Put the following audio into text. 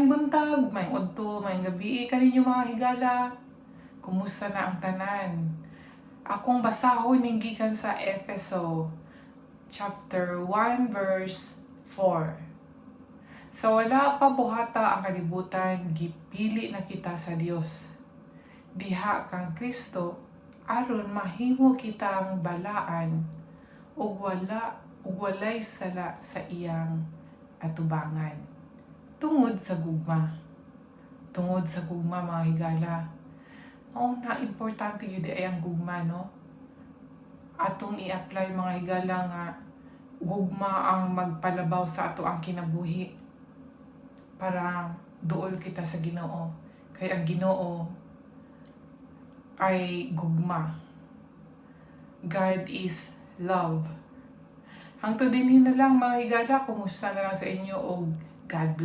Maayong buntag, maayong udto, maayong gabi kaninyo mga higala. Kumusta na ang tanan? Akong basahon ning gikan sa Efeso chapter 1 verse 4. Sa wala pa buhata ang kalibutan, gipili na kita sa Dios. Diha kang Kristo aron mahimo kitang balaan ug walay sala sa iyang atubangan. Tungod sa gugma mga higala. Oo na, importante yun ay ang gugma, no? Atong i-apply mga higala nga gugma ang magpalabaw sa ato ang kinabuhi para duol kita sa Ginoo. Kaya ang Ginoo ay gugma. God is love. Hangtod dinhi na lang mga higala, kumusta na lang sa inyo o God bless.